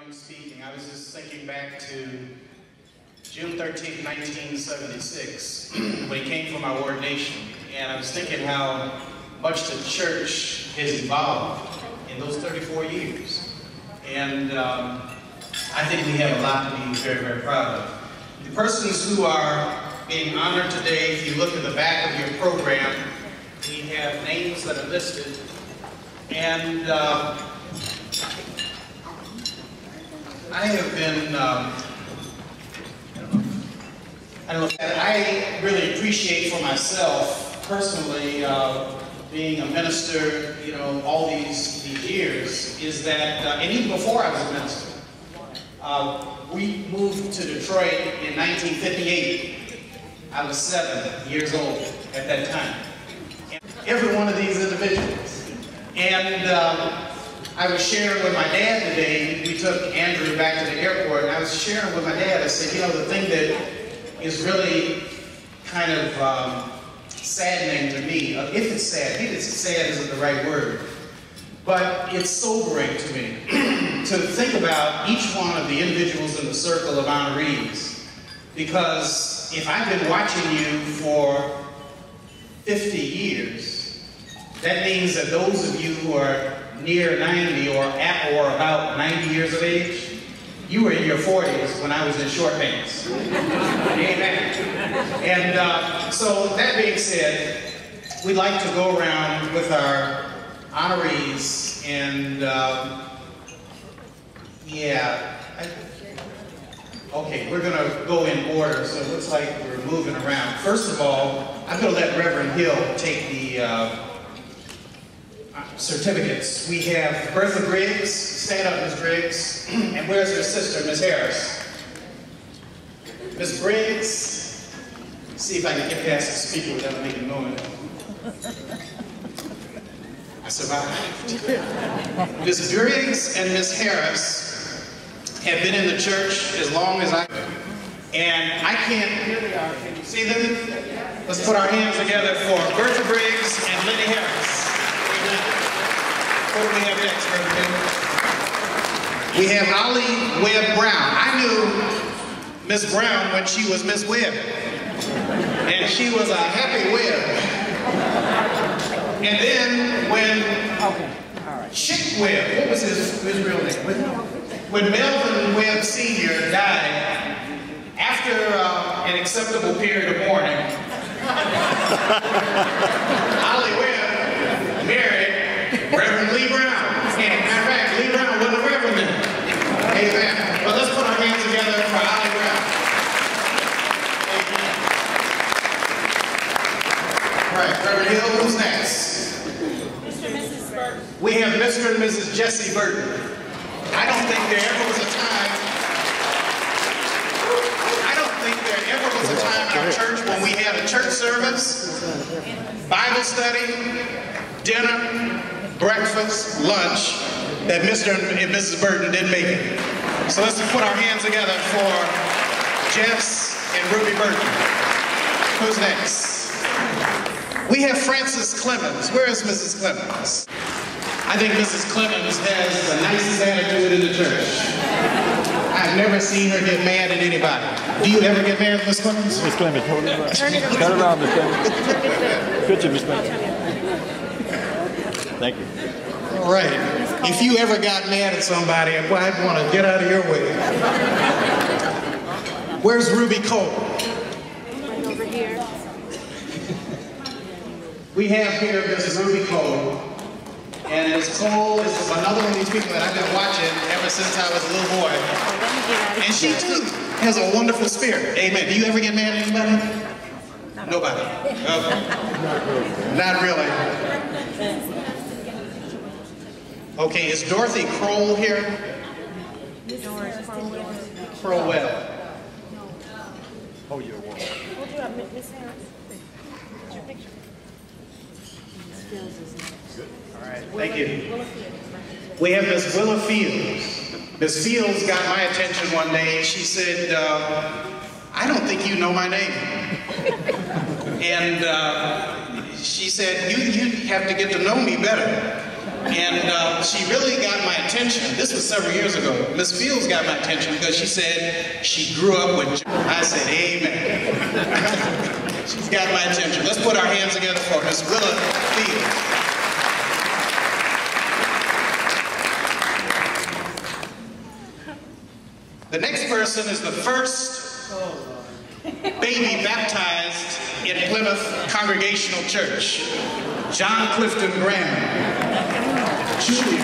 young speaking, I was just thinking back to June 13th, 1976, when he came for my ordination. And I was thinking how much the church has evolved in those 34 years. And I think we have a lot to be very, very proud of. The persons who are being honored today, if you look at the back of your program, we have names that are listed. And I have been, I really appreciate for myself, personally, being a minister, you know, all these years, is that, and even before I was a minister, we moved to Detroit in 1958. I was 7 years old at that time. And every one of these individuals. And I was sharing with my dad today, we took Andrew back to the airport, and I was sharing with my dad, I said, you know, the thing that is really kind of saddening to me, if it's sad, maybe it's sad isn't the right word, but it's sobering to me to think about each one of the individuals in the circle of honorees, because if I've been watching you for 50 years, that means that those of you who are near 90 or at or about 90 years of age, you were in your 40s when I was in short pants. Amen. And so that being said, we'd like to go around with our honorees and okay, we're going to go in order, so it looks like we're moving around. First of all, I'm going to let Reverend Hill take the certificates. We have Bertha Briggs. Stand up, Ms. Briggs. And where's her sister, Ms. Harris? Ms. Briggs. See if I can get past the speaker without making noise. I survived. Ms. Briggs and Ms. Harris have been in the church as long as I have. And I can't, here they are, can you see them? Let's put our hands together for Bertha Briggs and Lenny Harris. What do we have next, Reverend? We have Ollie Webb Brown. I knew Miss Brown when she was Miss Webb. And she was a happy Webb. And then when Chick Webb, what was his real name? When Melvin Webb Sr. died, after an acceptable period of mourning, Ollie Webb married Reverend Lee Brown. And matter of fact, Lee Brown wasn't a reverend then. Amen. But let's put our hands together for Ollie Brown. Amen. All right, Reverend Hill, who's next? Mr. and Mrs. Burton. We have Mr. and Mrs. Jesse Burton. I don't think there ever was a time in our church when we had a church service, Bible study, dinner, breakfast, lunch, that Mr. and Mrs. Burton didn't make it. So let's put our hands together for Jess and Ruby Burton. Who's next? We have Frances Clemens. Where is Mrs. Clemens? I think Mrs. Clemens has the nicest attitude in the church. I've never seen her get mad at anybody. Do you ever get mad, Miss Clemens? Miss Clemens, hold it around. Turn around, Miss Clemens. Picture, Miss Clemens. Thank you. All right. If you ever got mad at somebody, I'd want to get out of your way. Where's Ruby Cole? Over here. We have here Mrs. Ruby Cole. And Ms. Cole is another one of these people that I've been watching ever since I was a little boy. And she too has a wonderful spirit. Amen. Do you ever get mad at anybody? Nobody. Okay. Not really. Okay, is Dorothy Kroll here? Crowell. Oh, you're one. Hold you up, Miss Harris. What's your picture? All right, thank you. We have Miss Willa Fields. Miss Fields got my attention one day and she said, I don't think you know my name. And she said, you have to get to know me better. And she really got my attention. This was several years ago. Miss Fields got my attention because she said she grew up with. I said, amen. She's got my attention. Let's put our hands together for Miss Willa Fields. The next person is the first baby baptized in Plymouth Congregational Church, John Clifton Graham. Junior.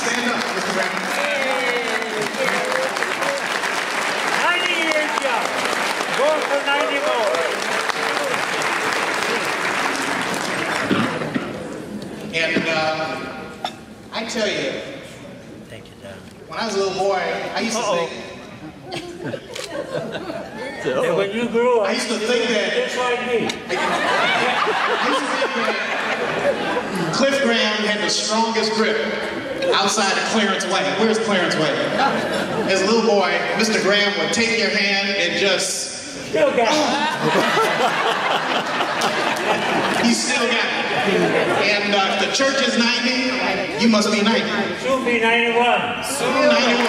Stand up, Mr. Graham. 90 years young. Going for 90 more. And I tell you, Thank you, Dad. when I was a little boy, I used to think. And when you grew up, I used to think that. just like me. I used to think that Cliff Graham had the strongest grip outside of Clarence White. Where's Clarence White? As a little boy, Mr. Graham would take your hand and just. Still got it. He still got it. And if the church is 90, you must be 90. Soon be 91. Soon 91.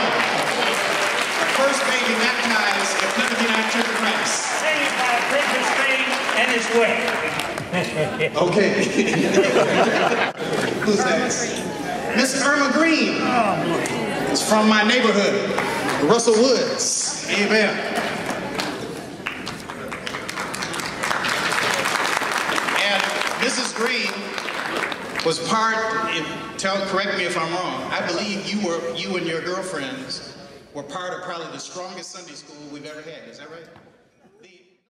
First baby baptized at Plymouth United Church of Christ. Saved by Princess Spain and his way. Okay. Who's next? Miss Irma Green. It's from my neighborhood, Russell Woods. Amen. And Mrs. Green was part, correct me if I'm wrong, I believe you and your girlfriends were part of probably the strongest Sunday school we've ever had. Is that right?